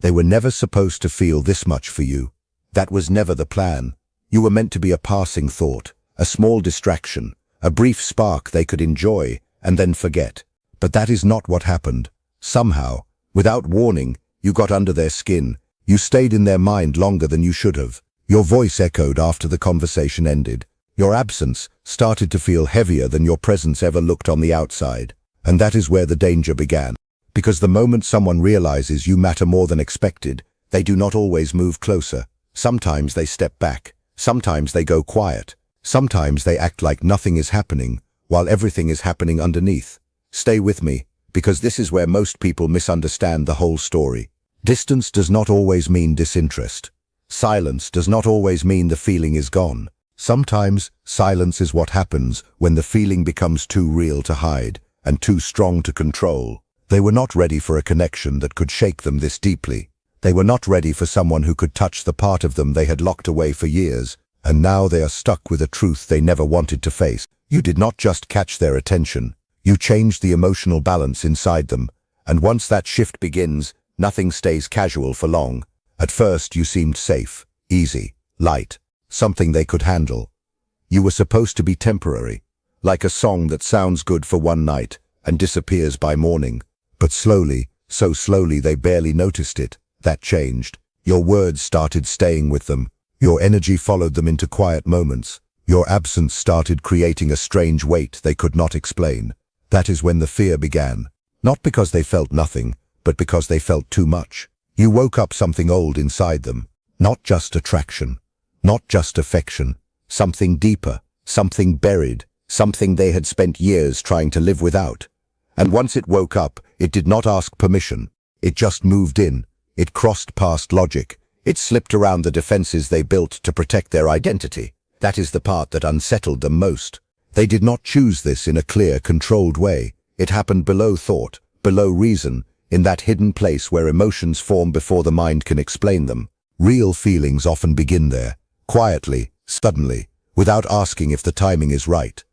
They were never supposed to feel this much for you. That was never the plan. You were meant to be a passing thought, a small distraction, a brief spark they could enjoy and then forget. But that is not what happened. Somehow, without warning, you got under their skin. You stayed in their mind longer than you should have. Your voice echoed after the conversation ended. Your absence started to feel heavier than your presence ever looked on the outside. And that is where the danger began. Because the moment someone realizes you matter more than expected, they do not always move closer. Sometimes they step back. Sometimes they go quiet. Sometimes they act like nothing is happening, while everything is happening underneath. Stay with me, because this is where most people misunderstand the whole story. Distance does not always mean disinterest. Silence does not always mean the feeling is gone. Sometimes, silence is what happens when the feeling becomes too real to hide and too strong to control. They were not ready for a connection that could shake them this deeply. They were not ready for someone who could touch the part of them they had locked away for years, and now they are stuck with a truth they never wanted to face. You did not just catch their attention. You changed the emotional balance inside them, and once that shift begins, nothing stays casual for long. At first you seemed safe, easy, light, something they could handle. You were supposed to be temporary, like a song that sounds good for one night and disappears by morning. But slowly, so slowly they barely noticed it, that changed. Your words started staying with them. Your energy followed them into quiet moments. Your absence started creating a strange weight they could not explain. That is when the fear began. Not because they felt nothing, but because they felt too much. You woke up something old inside them. Not just attraction, not just affection, something deeper, something buried, something they had spent years trying to live without. And once it woke up, it did not ask permission. It just moved in. It crossed past logic. It slipped around the defenses they built to protect their identity. That is the part that unsettled them most. They did not choose this in a clear, controlled way. It happened below thought, below reason, in that hidden place where emotions form before the mind can explain them. Real feelings often begin there, quietly, suddenly, without asking if the timing is right.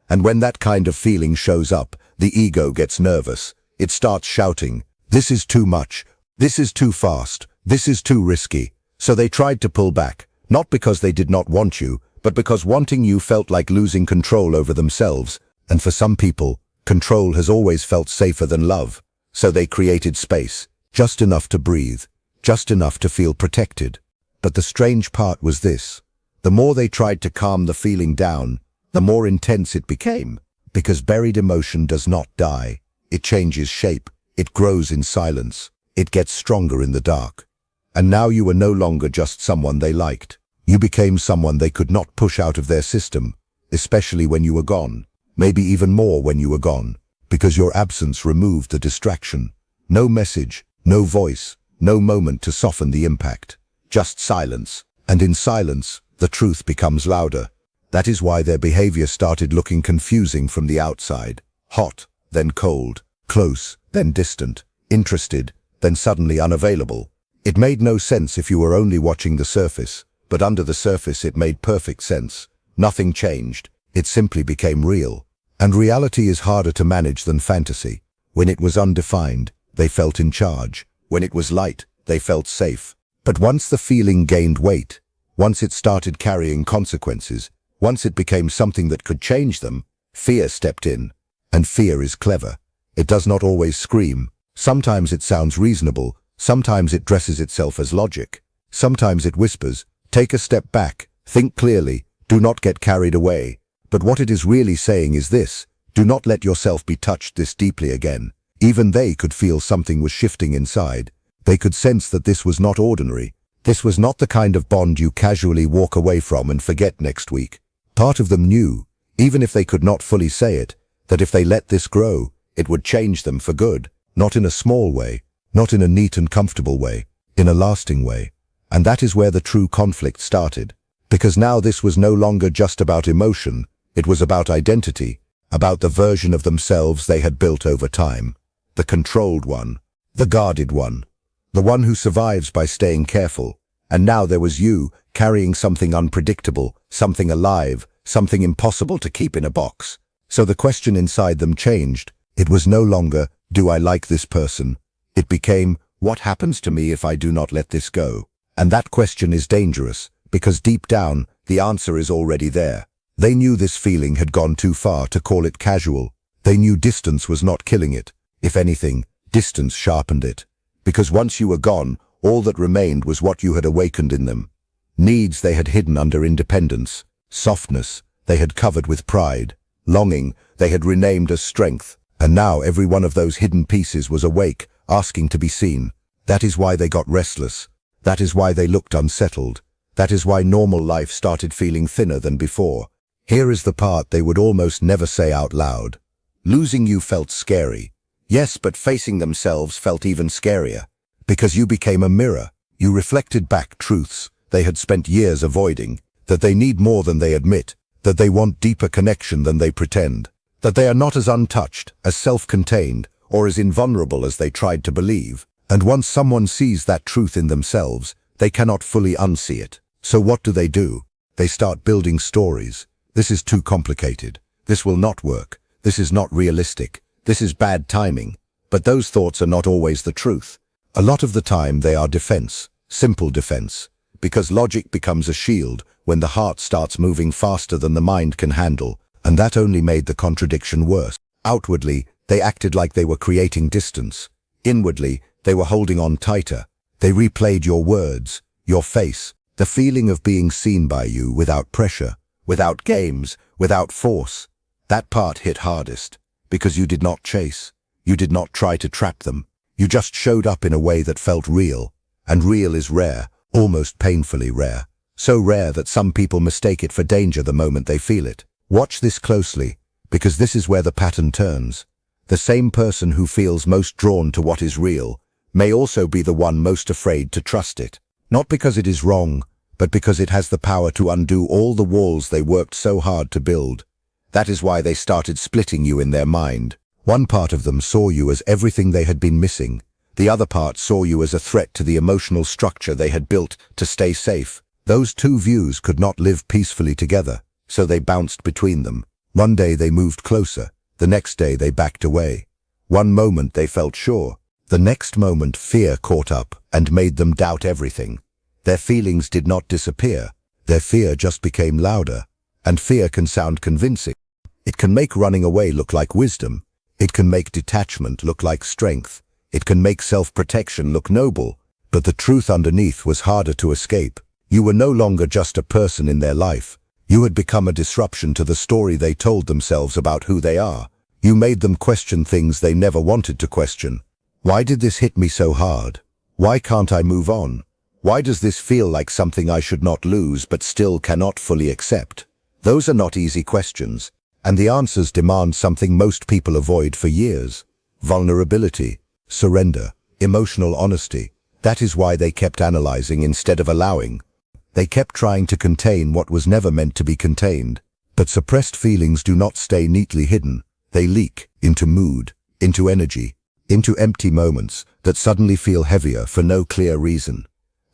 And when that kind of feeling shows up, the ego gets nervous. It starts shouting, "This is too much. This is too fast. This is too risky." So they tried to pull back, not because they did not want you, but because wanting you felt like losing control over themselves. And for some people, control has always felt safer than love. So they created space, just enough to breathe, just enough to feel protected. But the strange part was this. The more they tried to calm the feeling down, the more intense it became. Because buried emotion does not die. It changes shape. It grows in silence. It gets stronger in the dark. And now you were no longer just someone they liked. You became someone they could not push out of their system, especially when you were gone. Maybe even more when you were gone, because your absence removed the distraction. No message, no voice, no moment to soften the impact. Just silence. And in silence, the truth becomes louder. That is why their behavior started looking confusing from the outside. Hot, then cold, close, then distant, interested, then suddenly unavailable. It made no sense if you were only watching the surface, but under the surface it made perfect sense. Nothing changed. It simply became real. And reality is harder to manage than fantasy. When it was undefined, they felt in charge. When it was light, they felt safe. But once the feeling gained weight, once it started carrying consequences, once it became something that could change them, fear stepped in. And fear is clever. It does not always scream. Sometimes it sounds reasonable. Sometimes it dresses itself as logic. Sometimes it whispers, "Take a step back, think clearly, do not get carried away." But what it is really saying is this: do not let yourself be touched this deeply again. Even they could feel something was shifting inside. They could sense that this was not ordinary. This was not the kind of bond you casually walk away from and forget next week. Part of them knew, even if they could not fully say it, that if they let this grow, it would change them for good. Not in a small way, not in a neat and comfortable way, in a lasting way. And that is where the true conflict started. Because now this was no longer just about emotion, it was about identity, about the version of themselves they had built over time. The controlled one, the guarded one, the one who survives by staying careful. And now there was you, carrying something unpredictable, something alive, something impossible to keep in a box. So the question inside them changed. It was no longer, "Do I like this person?" It became, What happens to me if I do not let this go? And that question is dangerous, because deep down, the answer is already there. They knew this feeling had gone too far to call it casual. They knew distance was not killing it. If anything, distance sharpened it. Because once you were gone, all that remained was what you had awakened in them. Needs they had hidden under independence. Softness they had covered with pride. Longing they had renamed as strength. And now every one of those hidden pieces was awake, asking to be seen. That is why they got restless. That is why they looked unsettled. That is why normal life started feeling thinner than before. Here is the part they would almost never say out loud. Losing you felt scary. Yes, but facing themselves felt even scarier. Because you became a mirror. You reflected back truths they had spent years avoiding. That they need more than they admit. That they want deeper connection than they pretend. That they are not as untouched, as self-contained, or as invulnerable as they tried to believe. And once someone sees that truth in themselves, they cannot fully unsee it. So what do? They start building stories. This is too complicated. This will not work. This is not realistic. This is bad timing. But those thoughts are not always the truth. A lot of the time they are defense, simple defense. Because logic becomes a shield when the heart starts moving faster than the mind can handle, and that only made the contradiction worse. Outwardly, they acted like they were creating distance. Inwardly, they were holding on tighter. They replayed your words, your face, the feeling of being seen by you without pressure, without games, without force. That part hit hardest, because you did not chase. You did not try to trap them. You just showed up in a way that felt real. And real is rare, almost painfully rare. So rare that some people mistake it for danger the moment they feel it. Watch this closely, because this is where the pattern turns. The same person who feels most drawn to what is real may also be the one most afraid to trust it. Not because it is wrong, but because it has the power to undo all the walls they worked so hard to build. That is why they started splitting you in their mind. One part of them saw you as everything they had been missing. The other part saw you as a threat to the emotional structure they had built to stay safe. Those two views could not live peacefully together, so they bounced between them. One day they moved closer, the next day they backed away. One moment they felt sure, the next moment fear caught up and made them doubt everything. Their feelings did not disappear, their fear just became louder. And fear can sound convincing. It can make running away look like wisdom. It can make detachment look like strength. It can make self-protection look noble. But the truth underneath was harder to escape. You were no longer just a person in their life. You had become a disruption to the story they told themselves about who they are. You made them question things they never wanted to question. Why did this hit me so hard? Why can't I move on? Why does this feel like something I should not lose but still cannot fully accept? Those are not easy questions, and the answers demand something most people avoid for years. Vulnerability, surrender, emotional honesty. That is why they kept analyzing instead of allowing. They kept trying to contain what was never meant to be contained. But suppressed feelings do not stay neatly hidden. They leak into mood, into energy, into empty moments that suddenly feel heavier for no clear reason.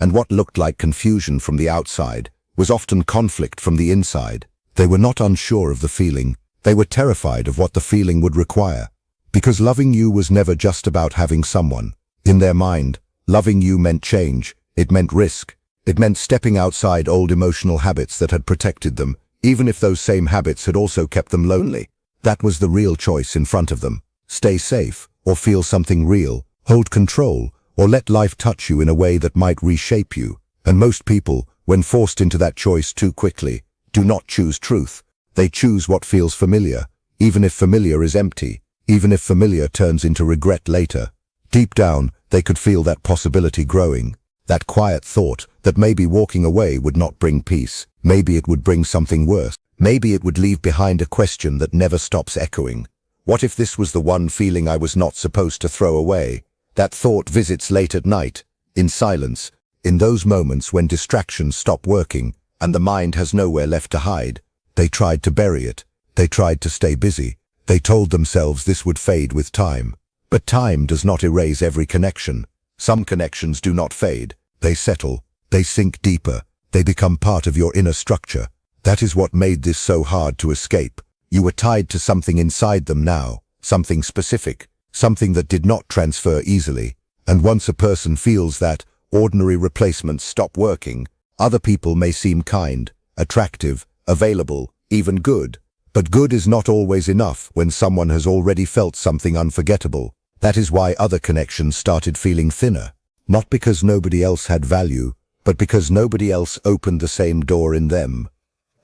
And what looked like confusion from the outside was often conflict from the inside. They were not unsure of the feeling. They were terrified of what the feeling would require. Because loving you was never just about having someone. In their mind, loving you meant change. It meant risk. It meant stepping outside old emotional habits that had protected them, even if those same habits had also kept them lonely. That was the real choice in front of them. Stay safe, or feel something real. Hold control, or let life touch you in a way that might reshape you. And most people, when forced into that choice too quickly, do not choose truth. They choose what feels familiar, even if familiar is empty, even if familiar turns into regret later. Deep down, they could feel that possibility growing. That quiet thought that maybe walking away would not bring peace. Maybe it would bring something worse. Maybe it would leave behind a question that never stops echoing. What if this was the one feeling I was not supposed to throw away? That thought visits late at night, in silence, in those moments when distractions stop working and the mind has nowhere left to hide. They tried to bury it. They tried to stay busy. They told themselves this would fade with time. But time does not erase every connection. Some connections do not fade. They settle. They sink deeper. They become part of your inner structure. That is what made this so hard to escape. You were tied to something inside them now, something specific, something that did not transfer easily. And once a person feels that, ordinary replacements stop working. Other people may seem kind, attractive, available, even good. But good is not always enough when someone has already felt something unforgettable. That is why other connections started feeling thinner. Not because nobody else had value, but because nobody else opened the same door in them.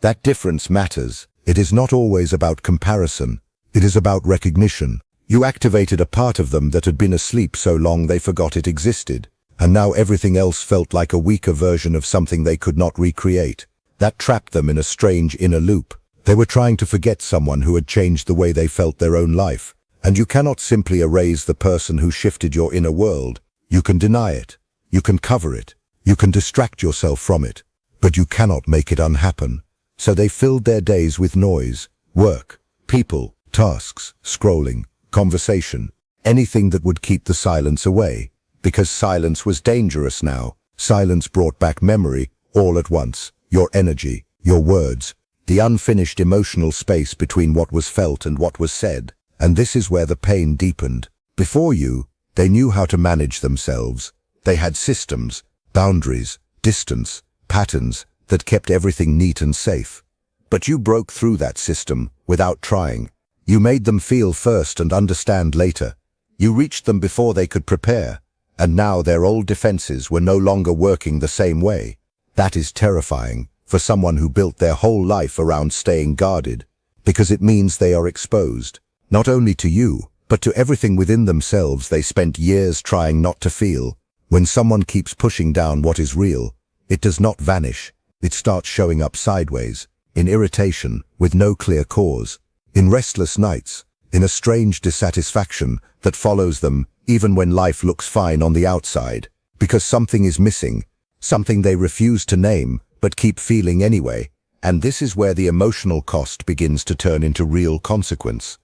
That difference matters. It is not always about comparison. It is about recognition. You activated a part of them that had been asleep so long they forgot it existed. And now everything else felt like a weaker version of something they could not recreate. That trapped them in a strange inner loop. They were trying to forget someone who had changed the way they felt their own life. And you cannot simply erase the person who shifted your inner world. You can deny it. You can cover it. You can distract yourself from it. But you cannot make it unhappen. So they filled their days with noise, work, people, tasks, scrolling, conversation, anything that would keep the silence away. Because silence was dangerous now. Silence brought back memory, all at once. Your energy, your words, the unfinished emotional space between what was felt and what was said. And this is where the pain deepened. Before you, they knew how to manage themselves. They had systems, boundaries, distance, patterns that kept everything neat and safe. But you broke through that system without trying. You made them feel first and understand later. You reached them before they could prepare. And now their old defenses were no longer working the same way. That is terrifying for someone who built their whole life around staying guarded, because it means they are exposed, not only to you, but to everything within themselves they spent years trying not to feel. When someone keeps pushing down what is real, it does not vanish. It starts showing up sideways, in irritation, with no clear cause, in restless nights, in a strange dissatisfaction that follows them even when life looks fine on the outside, because something is missing, something they refuse to name but keep feeling anyway. And this is where the emotional cost begins to turn into real consequence.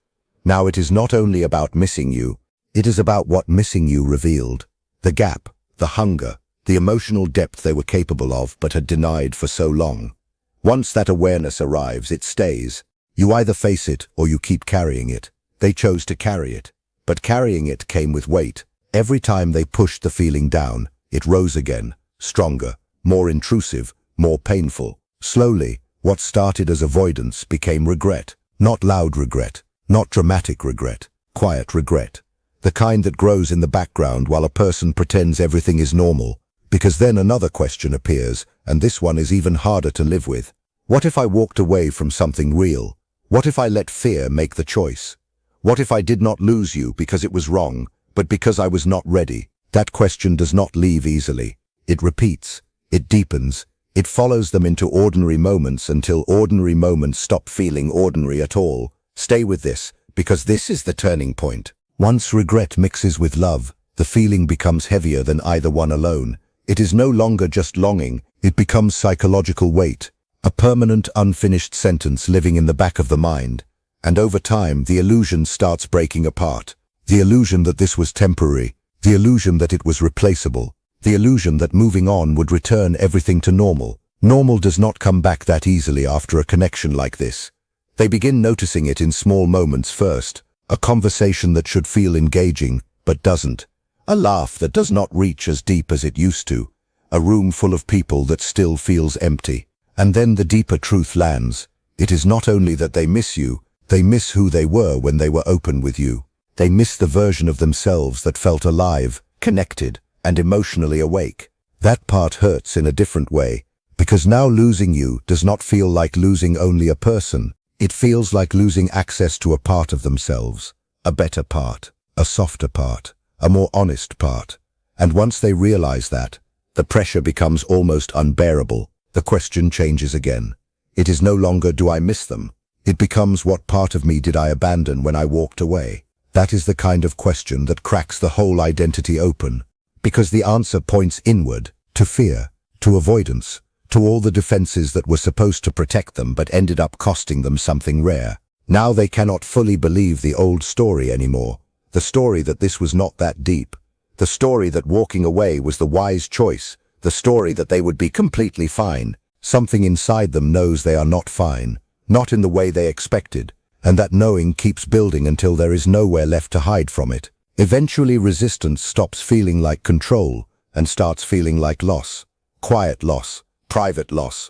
Now it is not only about missing you, it is about what missing you revealed. The gap, the hunger, the emotional depth they were capable of but had denied for so long. Once that awareness arrives, it stays. You either face it or you keep carrying it. They chose to carry it. But carrying it came with weight. Every time they pushed the feeling down, it rose again, stronger, more intrusive, more painful. Slowly, what started as avoidance became regret. Not loud regret, not dramatic regret, quiet regret. The kind that grows in the background while a person pretends everything is normal. Because then another question appears, and this one is even harder to live with. What if I walked away from something real? What if I let fear make the choice? What if I did not lose you because it was wrong, but because I was not ready? That question does not leave easily. It repeats. It deepens. It follows them into ordinary moments until ordinary moments stop feeling ordinary at all. Stay with this, because this is the turning point. Once regret mixes with love, the feeling becomes heavier than either one alone. It is no longer just longing. It becomes psychological weight, a permanent unfinished sentence living in the back of the mind. And over time, the illusion starts breaking apart. The illusion that this was temporary. The illusion that it was replaceable. The illusion that moving on would return everything to normal. Normal does not come back that easily after a connection like this. They begin noticing it in small moments first. A conversation that should feel engaging, but doesn't. A laugh that does not reach as deep as it used to. A room full of people that still feels empty. And then the deeper truth lands. It is not only that they miss you, they miss who they were when they were open with you. They miss the version of themselves that felt alive, connected, and emotionally awake. That part hurts in a different way, because now losing you does not feel like losing only a person. It feels like losing access to a part of themselves, a better part, a softer part, a more honest part. And once they realize that, the pressure becomes almost unbearable. The question changes again. It is no longer, do I miss them? It becomes, what part of me did I abandon when I walked away? That is the kind of question that cracks the whole identity open, because the answer points inward, to fear, to avoidance, to all the defenses that were supposed to protect them but ended up costing them something rare. Now they cannot fully believe the old story anymore, the story that this was not that deep, the story that walking away was the wise choice, the story that they would be completely fine. Something inside them knows they are not fine. Not in the way they expected, and that knowing keeps building until there is nowhere left to hide from it. Eventually, resistance stops feeling like control and starts feeling like loss. Quiet loss, private loss.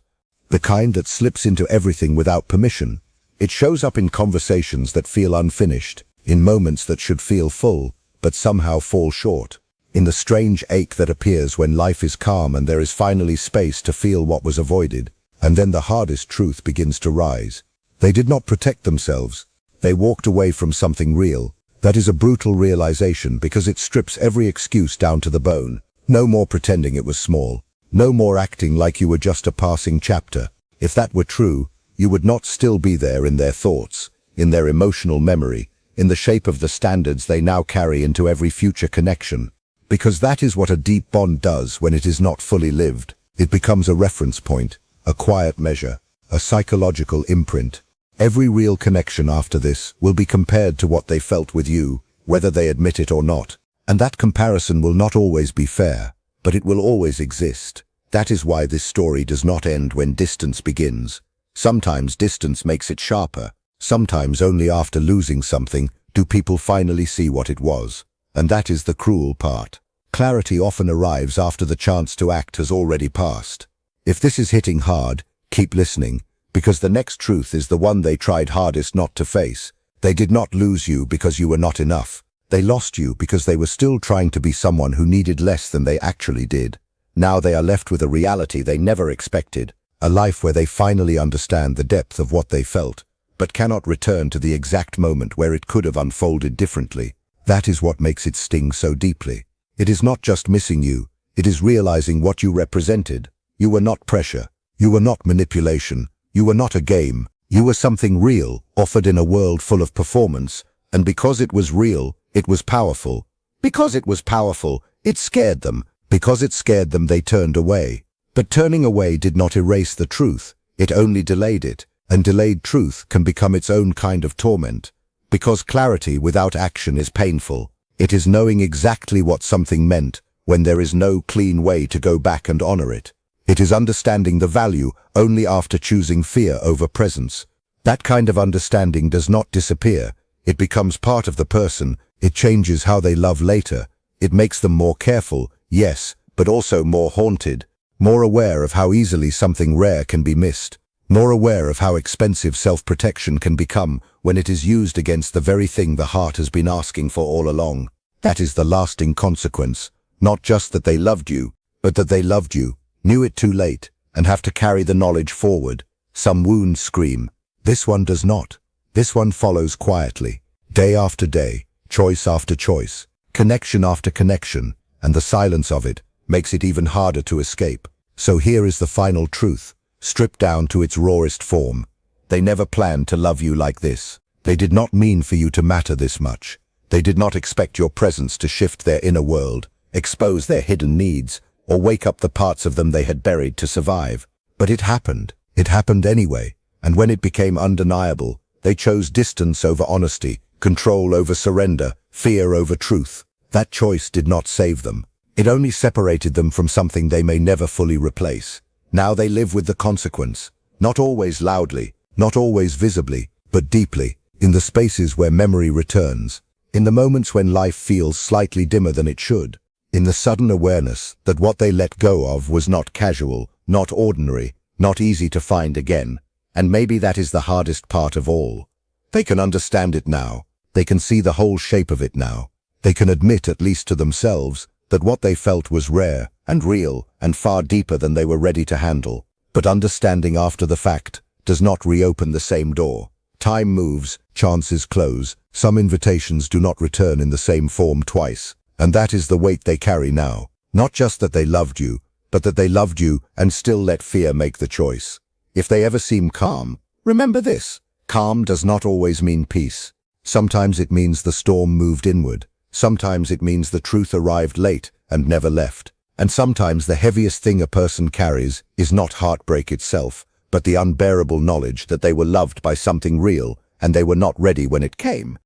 The kind that slips into everything without permission. It shows up in conversations that feel unfinished, in moments that should feel full, but somehow fall short. In the strange ache that appears when life is calm and there is finally space to feel what was avoided. And then the hardest truth begins to rise. They did not protect themselves. They walked away from something real. That is a brutal realization because it strips every excuse down to the bone. No more pretending it was small. No more acting like you were just a passing chapter. If that were true, you would not still be there in their thoughts, in their emotional memory, in the shape of the standards they now carry into every future connection. Because that is what a deep bond does when it is not fully lived. It becomes a reference point, a quiet measure, a psychological imprint. Every real connection after this will be compared to what they felt with you, whether they admit it or not. And that comparison will not always be fair, but it will always exist. That is why this story does not end when distance begins. Sometimes distance makes it sharper. Sometimes only after losing something do people finally see what it was. And that is the cruel part. Clarity often arrives after the chance to act has already passed. If this is hitting hard, keep listening, because the next truth is the one they tried hardest not to face. They did not lose you because you were not enough. They lost you because they were still trying to be someone who needed less than they actually did. Now they are left with a reality they never expected, a life where they finally understand the depth of what they felt, but cannot return to the exact moment where it could have unfolded differently. That is what makes it sting so deeply. It is not just missing you, it is realizing what you represented. You were not pressure, you were not manipulation, you were not a game, you were something real, offered in a world full of performance, and because it was real, it was powerful. Because it was powerful, it scared them. Because it scared them, they turned away. But turning away did not erase the truth, it only delayed it, and delayed truth can become its own kind of torment. Because clarity without action is painful. It is knowing exactly what something meant when there is no clean way to go back and honor it. It is understanding the value only after choosing fear over presence. That kind of understanding does not disappear. It becomes part of the person. It changes how they love later. It makes them more careful, yes, but also more haunted, more aware of how easily something rare can be missed, more aware of how expensive self-protection can become when it is used against the very thing the heart has been asking for all along. That is the lasting consequence. Not just that they loved you, but that they loved you, knew it too late, and have to carry the knowledge forward. Some wounds scream. This one does not. This one follows quietly, day after day, choice after choice, connection after connection, and the silence of it makes it even harder to escape. So here is the final truth, stripped down to its rawest form. They never planned to love you like this. They did not mean for you to matter this much. They did not expect your presence to shift their inner world, expose their hidden needs, or wake up the parts of them they had buried to survive. But it happened. It happened anyway. And when it became undeniable, they chose distance over honesty, control over surrender, fear over truth. That choice did not save them. It only separated them from something they may never fully replace. Now they live with the consequence, not always loudly, not always visibly, but deeply, in the spaces where memory returns, in the moments when life feels slightly dimmer than it should, in the sudden awareness that what they let go of was not casual, not ordinary, not easy to find again. And maybe that is the hardest part of all. They can understand it now. They can see the whole shape of it now. They can admit, at least to themselves, that what they felt was rare and real and far deeper than they were ready to handle. But understanding after the fact does not reopen the same door. Time moves, chances close, some invitations do not return in the same form twice. And that is the weight they carry now. Not just that they loved you, but that they loved you and still let fear make the choice. If they ever seem calm, remember this. Calm does not always mean peace. Sometimes it means the storm moved inward. Sometimes it means the truth arrived late and never left. And sometimes the heaviest thing a person carries is not heartbreak itself, but the unbearable knowledge that they were loved by something real and they were not ready when it came.